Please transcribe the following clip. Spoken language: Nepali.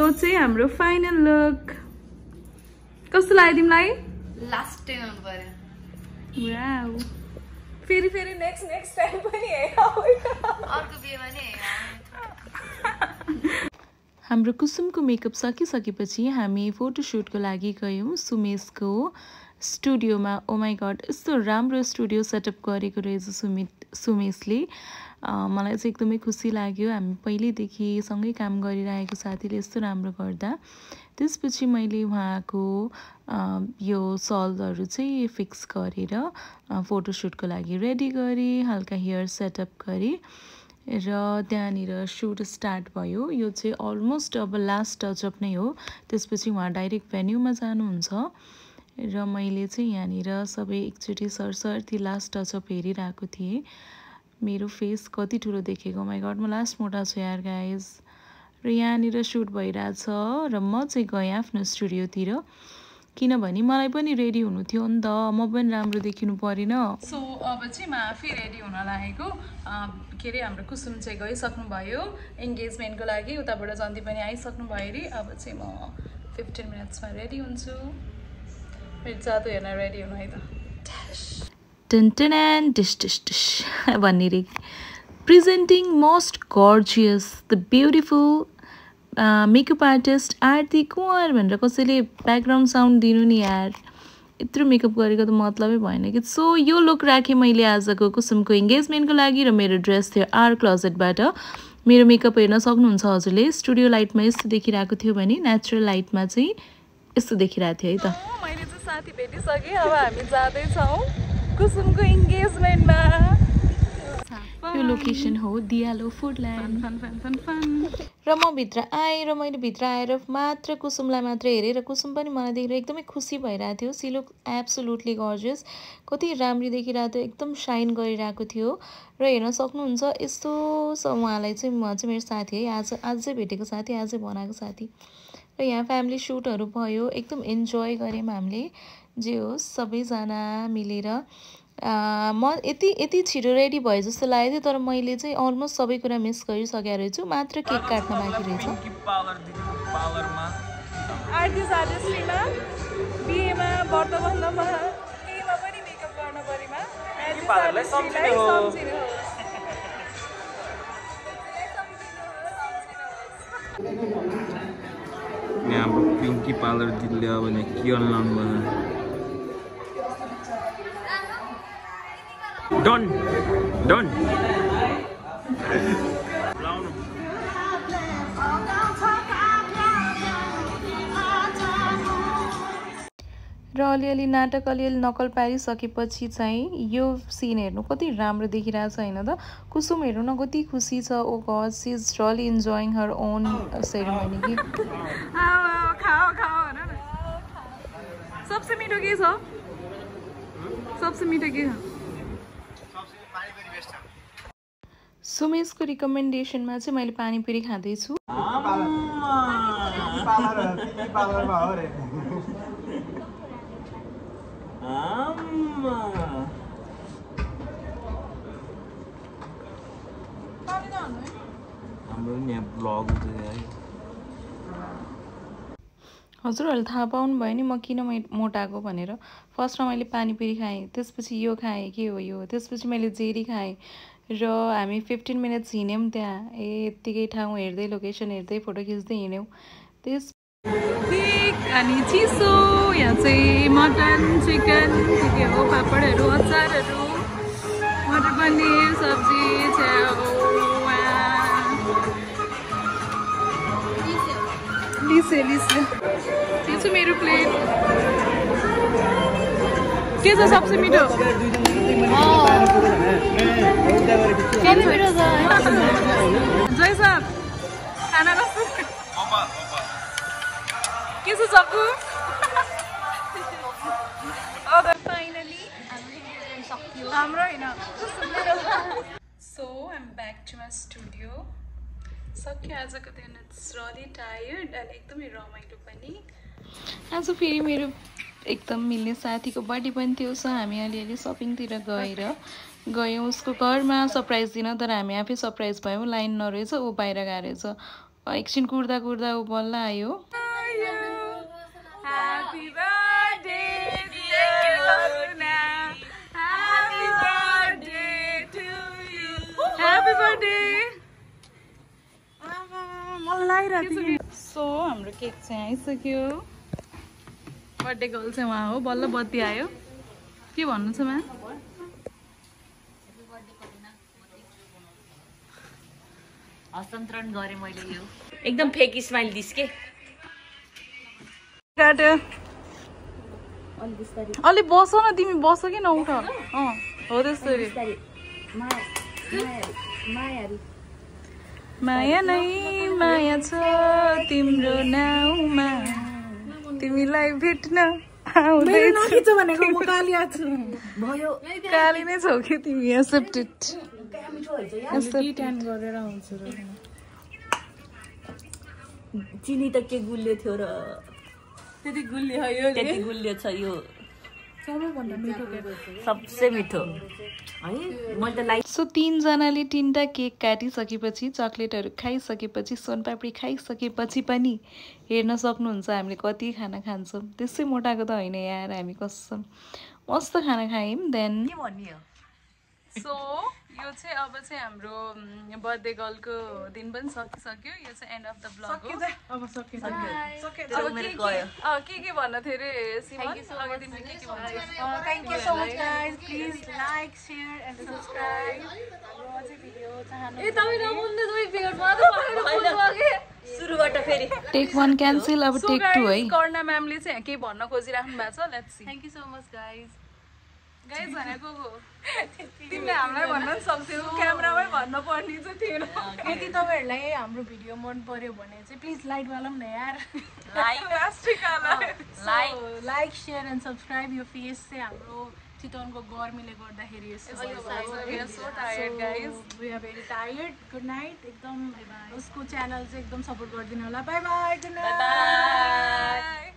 यो चाहिँ हाम्रो फाइनल लुक कस्तो लाग्यो तिमीलाई लास्ट टाइम आउनु पर्यो वाउ फेरि फेरि नेक्स्ट टाइम पनि अर्को बिहेमा नि हाम्रो कुसुमको मेकअप सकिसकेपछि हामी फोटोसुटको लागि गयौँ सुमेशको स्टुडियोमा ओ माई गॉड यस्तो राम्रो स्टुडियो सेटअप गरेको रहेछ सुमेशले मलाई चाहिँ एकदमै खुसी लाग्यो हामी पहिल्यैदेखि सँगै काम गरिरहेको साथीले यस्तो राम्रो गर्दा त्यसपछि मैले उहाँको यो सलहरू चाहिँ फिक्स गरेर फोटोसुटको लागि रेडी गरेँ हल्का हेयर सेटअप गरेँ र त्यहाँनिर सुट स्टार्ट भयो यो चाहिँ अलमोस्ट अब लास्ट टचअप नै हो त्यसपछि उहाँ डाइरेक्ट भेन्यूमा जानुहुन्छ र मैले चाहिँ यहाँनिर सबै एकचोटि सरसर्ती लास्ट टचअप हेरिरहेको थिएँ मेरो फेस कति ठुलो देखेको माई गॉड म लास्ट मोटा छु यार गाइज र यहाँनिर सुट भइरहेछ र म चाहिँ गएँ आफ्नो स्टुडियोतिर किनभने मलाई पनि रेडी हुनु थियो नि त म पनि राम्रो देखिनु परेन सो अब चाहिँ म आफै रेडी हुन लागेको के अरे हाम्रो कुसुम चाहिँ गइसक्नु भयो इन्गेजमेन्टको लागि उताबाट जन्ती पनि आइसक्नु भयो अरे अब चाहिँ म 15 मिनट्समा रेडी हुन्छु मेरो जादु हेर्न रेडी हुनु है त टन डिश डिश डिश भन्ने रे presenting most gorgeous the beautiful makeup artist Aarti Kunwar भनेर कसैले ब्याकग्राउन्ड साउन्ड दिनु नि यार यत्रो मेकअप गरेको त मतलबै भएन कि सो यो लुक राखेँ मैले आजको कुसुमको इन्गेजमेन्टको लागि र मेरो ड्रेस थियो आर क्लोजेटबाट मेरो मेकअप हेर्न सक्नुहुन्छ हजुरले स्टुडियो लाइटमा यस्तो देखिरहेको थियो भने नेचुरल लाइटमा चाहिँ यस्तो देखिरहेको थियो है त मैले चाहिँ साथी भेटिसकेँ अब हामी जाँदैछौँ कुसुमको इन्गेजमेन्टमा यो लोकेसन हो दियालो फुडल्यान्ड फन फन फन फन र म भित्र आएँ र मैले भित्र आएर मात्र कुसुमलाई मात्र हेरेँ र कुसुम पनि मलाई देखेर एकदमै खुसी भइरहेको थियो सी लुक एब्सोल्युटली गॉर्जियस कति राम्री देखिरहेको थियो एकदम साइन गरिरहेको थियो र हेर्न सक्नुहुन्छ यस्तो उहाँलाई चाहिँ म चाहिँ मेरो साथी है आज चाहिँ भेटेको साथी आजै बनाएको साथी र यहाँ फ्यामिली सुटहरू भयो एकदम इन्जोय गऱ्यौँ हामीले जे होस् सबैजना मिलेर म यति छिटो रेडी भए जस्तो लाग्यो तर मैले चाहिँ अलमोस्ट सबै कुरा मिस गरिसकेको रहेछु मात्र केक काट्न बाँकी रहेछ बिहेमा व्रतबन्धमा केहीमा पनि मेकअप गर्न परेमा यहाँ पिंकी पार्लर दिल्ली अब ने किरण लाउनु डन डन र अलिअलि नाटक अलिअलि नकल पारिसकेपछि चाहिँ यो सिन हेर्नु कति राम्रो देखिरहेछ हैन त कुसुम हेर्नु न कति खुसी छ oh God she is really enjoying her own ceremony कि खाओ खाओ हैन सबसे मिठो के छ सबसे मिठो के छ सुमेशको रिकमेन्डेसनमा चाहिँ मैले पानीपुरी खाँदैछु हजुरहरूले थाहा पाउनु भयो नि म किन मोटाएको भनेर फर्स्टमा मैले पानीपुरी खाएँ त्यसपछि यो खाएँ के हो यो त्यसपछि मैले जेरी खाएँ र हामी 15 मिनट्स हिँड्यौँ त्यहाँ यत्तिकै ठाउँ हेर्दै लोकेसन हेर्दै फोटो खिच्दै हिँड्यौँ त्यस अनि चिसो यहाँ चाहिँ मटन चिकन के हो पापडहरू अचारहरू मटर पनिर सब्जी लिसे लिसे यो चाहिँ मेरो प्लेट के छ सबसे मिठो जय साहब खाना कस्तो के छ सबको फाइनली हाम्रो हैन so I am back to my studio सक्यो आजको दिन इट्स रियली टायर्ड अनि एकदमै रमाइलो पनि आज फेरि मेरो एकदम मिल्ने साथीको बर्थडे पनि थियो सो हामी अलिअलि सपिङतिर गयौँ उसको घरमा सरप्राइज दिन तर हामी आफै सरप्राइज भयौँ लाइन नरहेछ ऊ बाहिर गएको रहेछ एकछिन कुर्दा कुर्दा ऊ बल्ल आयो Happy birthday dear Luna. Happy birthday to you. Happy birthday. So हाम्रो केक चाहिँ आइसक्यो बर्थडे गर्ल चाहिँ उहाँ हो बल्ल बत्ती आयो के भन्नु छ मा हस्तान्तरण गरे मैले यो एकदम फेक स्माइल दिस के काट्यो अलि बस न तिमी बस कि नउठ हो त्यसरी माया नै माया छ तिम्रो नाउँमा तिमीलाई भेट्न आउँदैछु भनेको म काली छु भयो काली नै छौ कि तिमी एक्सेप्टेड गरेर आउँछु र चिनी त के गुल्यो थियो र त्यति गुल्ली हो यो त्यति गुल्यो छ यो सबैभन्दा मिठो केक सबसे मिठो है मैले त लाइक सो 3 जनाले 3टा केक काटिसकेपछि चकलेटहरू खाइसकेपछि सोनपापडी खाइसकेपछि पनि हेर्न सक्नुहुन्छ हामीले कति खाना खान्छौँ त्यसै मोटाको त होइन यार हामी कसम मस्त खाना खायौँ देन के भन्ने हो सो यो चाहिँ अब चाहिँ हाम्रो बर्थडे गर्लको दिन पनि सकिसक्यो यो चाहिँ एन्ड अफ द ब्लग हो अब सकियो अब के भन्न थियो रे सिमन अघि तिमीले के भन्छौ thank you so much guys please like share and subscribe अझै भिडियो चाहनु ए तपाई नबोल्नु दुई भिडियो मात्र बोल्नु अघि सुरुबाट फेरि टेक 1 क्यान्सल अब टेक 2 है कर्णा म्यामले चाहिँ के भन्न खोजिराख्नु भएको छ let's see thank you so much guys guys भनेको तिमीले हामीलाई भन्न पनि सक्थ्यौ क्यामेरामै भन्न पर्ने चाहिँ थिएन यदि तपाईहरुलाई हाम्रो भिडियो मन पर्यो भने चाहिँ प्लिज लाइक वालम न यार लाइक शेयर एन्ड सब्स्क्राइब यो फेस चाहिँ हाम्रो चितवनको गर्मीले गर्दाखेरि यस्तो we are very tired good night एकदम उसको च्यानल चाहिँ एकदम सपोर्ट गरिदिनु होला बाई बाई गुड नाइट